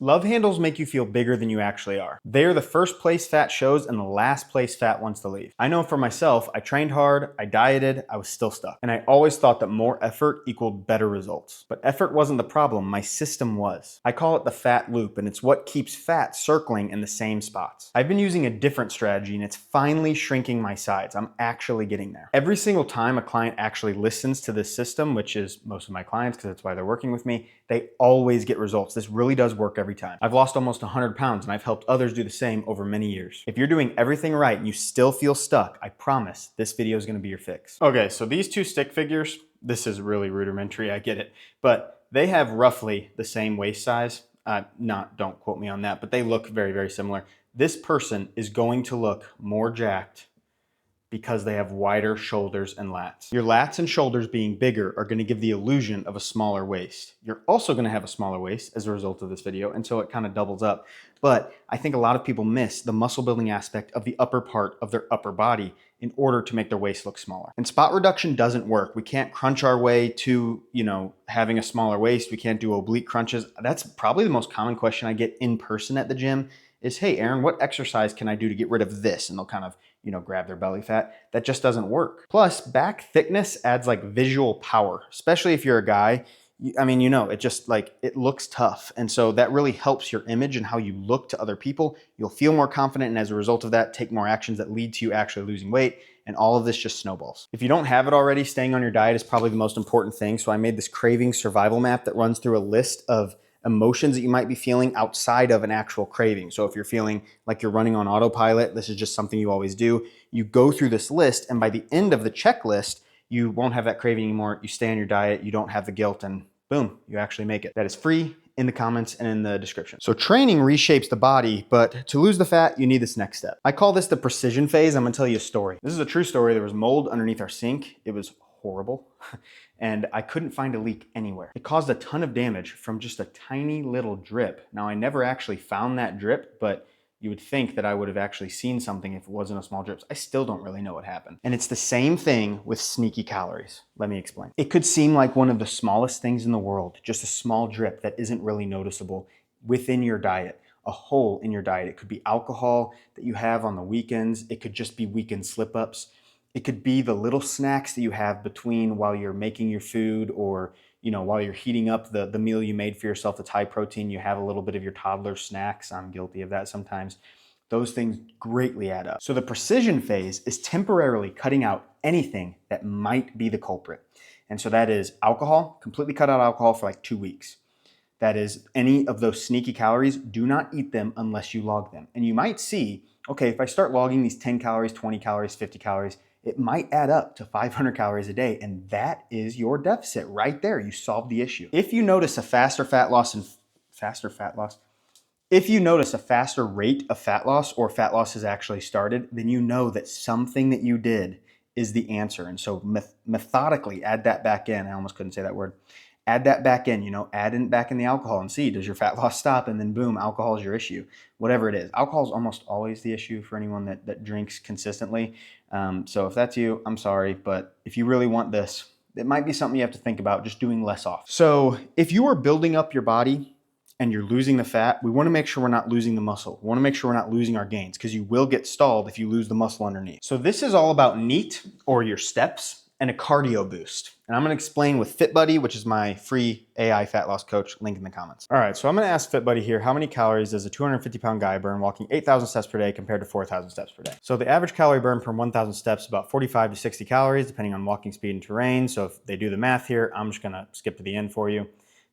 Love handles make you feel bigger than you actually are. They are the first place fat shows and the last place fat wants to leave. I know for myself, I trained hard, I dieted, I was still stuck. And I always thought that more effort equaled better results. But effort wasn't the problem, my system was. I call it the fat loop, and it's what keeps fat circling in the same spots. I've been using a different strategy and it's finally shrinking my sides. I'm actually getting there. Every single time a client actually listens to this system, which is most of my clients because that's why they're working with me, they always get results. This really does work every time. I've lost almost 100 pounds and I've helped others do the same over many years. If you're doing everything right and you still feel stuck, I promise this video is gonna be your fix. Okay, so these two stick figures, this is really rudimentary, I get it, but they have roughly the same waist size. Don't quote me on that, but they look very, very similar. This person is going to look more jacked because they have wider shoulders and lats. Your lats and shoulders being bigger are gonna give the illusion of a smaller waist. You're also gonna have a smaller waist as a result of this video, and so it kind of doubles up. But I think a lot of people miss the muscle building aspect of the upper part of their upper body in order to make their waist look smaller. And spot reduction doesn't work. We can't crunch our way to, having a smaller waist. We can't do oblique crunches. That's probably the most common question I get in person at the gym is, hey, Aaron, what exercise can I do to get rid of this? And they'll kind of, grab their belly fat. That just doesn't work. Plus, back thickness adds like visual power, especially if you're a guy. It just it looks tough. And so that really helps your image and how you look to other people. You'll feel more confident. And as a result of that, take more actions that lead to you actually losing weight. And all of this just snowballs. If you don't have it already, staying on your diet is probably the most important thing. So I made this craving survival map that runs through a list of emotions that you might be feeling outside of an actual craving. So if you're feeling like you're running on autopilot, this is just something you always do. You go through this list, and by the end of the checklist, you won't have that craving anymore. You stay on your diet, you don't have the guilt, and boom, you actually make it. That is free in the comments and in the description. So training reshapes the body, but to lose the fat, you need this next step. I call this the precision phase. I'm gonna tell you a story. This is a true story. There was mold underneath our sink. It was horrible. And I couldn't find a leak anywhere. It caused a ton of damage from just a tiny little drip. Now, I never actually found that drip, but you would think that I would have actually seen something if it wasn't a small drip. I still don't really know what happened. And it's the same thing with sneaky calories. Let me explain. It could seem like one of the smallest things in the world, just a small drip that isn't really noticeable within your diet, a hole in your diet. It could be alcohol that you have on the weekends. It could just be weekend slip-ups. It could be the little snacks that you have between while you're making your food or, while you're heating up the meal you made for yourself that's high protein, you have a little bit of your toddler snacks. I'm guilty of that sometimes. Those things greatly add up. So the precision phase is temporarily cutting out anything that might be the culprit. And so that is alcohol, completely cut out alcohol for like 2 weeks. That is any of those sneaky calories, do not eat them unless you log them. And you might see, okay, if I start logging these 10 calories, 20 calories, 50 calories, it might add up to 500 calories a day, and that is your deficit right there. You solved the issue. If you notice a faster rate of fat loss or fat loss has actually started, then you know that something that you did is the answer. And so methodically add that back in. I almost couldn't say that word. Add that back in, add back in the alcohol and see, does your fat loss stop? And then boom, alcohol is your issue. Whatever it is. Alcohol is almost always the issue for anyone that drinks consistently. So if that's you, I'm sorry, but if you really want this, it might be something you have to think about, just doing less off. So if you are building up your body and you're losing the fat, we want to make sure we're not losing the muscle. We want to make sure we're not losing our gains because you will get stalled if you lose the muscle underneath. So this is all about NEAT, or your steps, and a cardio boost. And I'm gonna explain with FitBuddy, which is my free AI fat loss coach, link in the comments. All right, so I'm gonna ask FitBuddy here, how many calories does a 250-pound guy burn walking 8,000 steps per day compared to 4,000 steps per day? So the average calorie burn per 1,000 steps is about 45 to 60 calories, depending on walking speed and terrain. So if they do the math here, I'm just gonna skip to the end for you.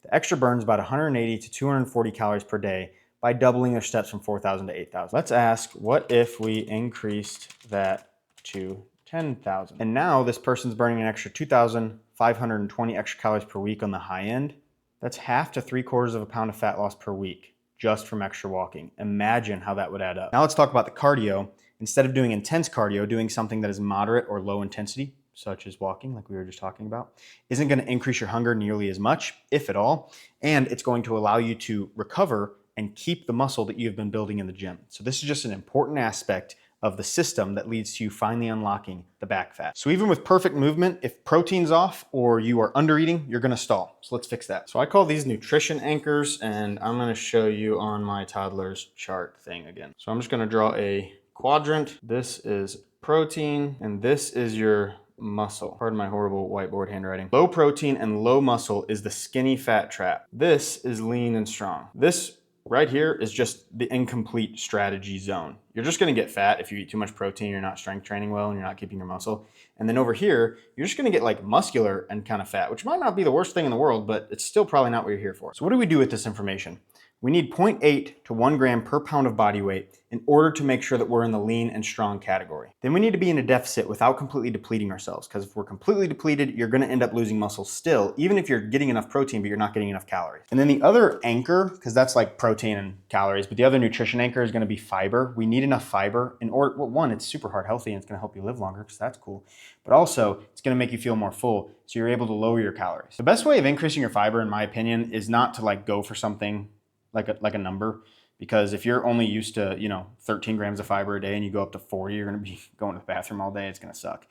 The extra burn is about 180 to 240 calories per day by doubling their steps from 4,000 to 8,000. Let's ask, what if we increased that to 10,000? And now this person's burning an extra 2,520 extra calories per week on the high end. That's half to 3/4 of a pound of fat loss per week just from extra walking. Imagine how that would add up. Now let's talk about the cardio. Instead of doing intense cardio, doing something that is moderate or low intensity, such as walking, like we were just talking about, isn't going to increase your hunger nearly as much, if at all, and it's going to allow you to recover and keep the muscle that you've been building in the gym. So this is just an important aspect of the system that leads to you finally unlocking the back fat. So even with perfect movement, if protein's off or you are under eating, you're gonna stall. So let's fix that. So I call these nutrition anchors, and I'm gonna show you on my toddler's chart thing again. So I'm just gonna draw a quadrant. This is protein, and this is your muscle. Pardon my horrible whiteboard handwriting. Low protein and low muscle is the skinny fat trap. This is lean and strong. This right here is just the incomplete strategy zone. You're just gonna get fat if you eat too much protein, you're not strength training well, and you're not keeping your muscle. And then over here, you're just gonna get like muscular and kind of fat, which might not be the worst thing in the world, but it's still probably not what you're here for. So what do we do with this information? We need 0.8 to 1 gram per pound of body weight in order to make sure that we're in the lean and strong category. Then we need to be in a deficit without completely depleting ourselves, because if we're completely depleted, you're gonna end up losing muscle still, even if you're getting enough protein, but you're not getting enough calories. And then the other anchor, because that's like protein and calories, but the other nutrition anchor is gonna be fiber. We need enough fiber in order, well, one, it's super heart healthy and it's gonna help you live longer, because that's cool. But also, it's gonna make you feel more full, so you're able to lower your calories. The best way of increasing your fiber, in my opinion, is not to like go for something like a number, because if you're only used to 13 grams of fiber a day and you go up to 40, you're going to be going to the bathroom all day. It's going to suck.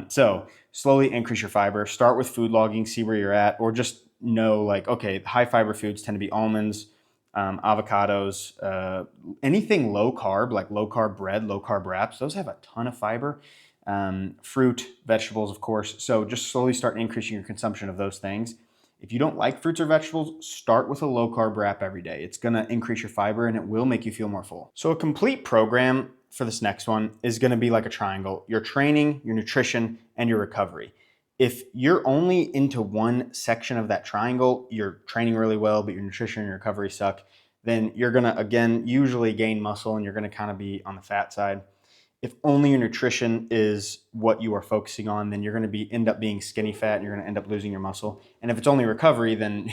So slowly increase your fiber. Start with food logging, see where you're at, or just know like, okay, high fiber foods tend to be almonds, avocados, anything low carb, like low carb bread, low carb wraps. Those have a ton of fiber. Fruit, vegetables, of course. So just slowly start increasing your consumption of those things. If you don't like fruits or vegetables, start with a low carb wrap every day. It's gonna increase your fiber and it will make you feel more full. So a complete program for this next one is gonna be like a triangle: your training, your nutrition, and your recovery. If you're only into one section of that triangle, you're training really well, but your nutrition and your recovery suck, then you're gonna, again, usually gain muscle and you're gonna kind of be on the fat side. If only your nutrition is what you are focusing on, then you're going to end up being skinny fat and you're going to end up losing your muscle. And if it's only recovery, then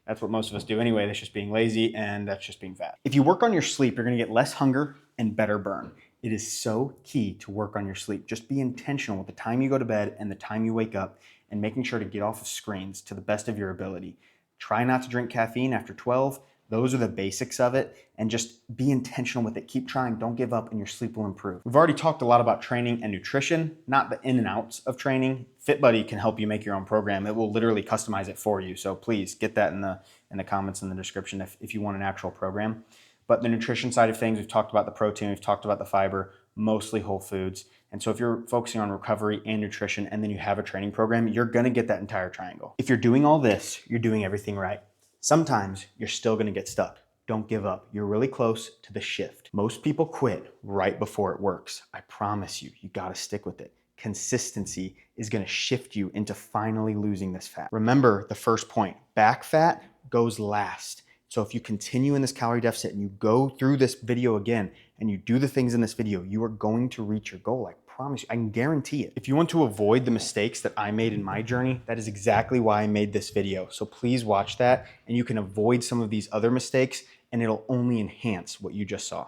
that's what most of us do anyway. That's just being lazy and that's just being fat. If you work on your sleep, you're going to get less hunger and better burn. It is so key to work on your sleep. Just be intentional with the time you go to bed and the time you wake up, and making sure to get off of screens to the best of your ability. Try not to drink caffeine after 12. Those are the basics of it, and just be intentional with it. Keep trying, don't give up, and your sleep will improve. We've already talked a lot about training and nutrition, not the in and outs of training. FitBuddy can help you make your own program. It will literally customize it for you. So please get that in the comments in the description if you want an actual program. But the nutrition side of things, we've talked about the protein, we've talked about the fiber, mostly whole foods. And so if you're focusing on recovery and nutrition, and then you have a training program, you're gonna get that entire triangle. If you're doing all this, you're doing everything right. Sometimes you're still gonna get stuck. Don't give up. You're really close to the shift. Most people quit right before it works. I promise you, you gotta stick with it. Consistency is gonna shift you into finally losing this fat. Remember the first point, back fat goes last. So if you continue in this calorie deficit and you go through this video again and you do the things in this video, you are going to reach your goal. I promise you, I can guarantee it. If you want to avoid the mistakes that I made in my journey, that is exactly why I made this video. So please watch that, and you can avoid some of these other mistakes, and it'll only enhance what you just saw.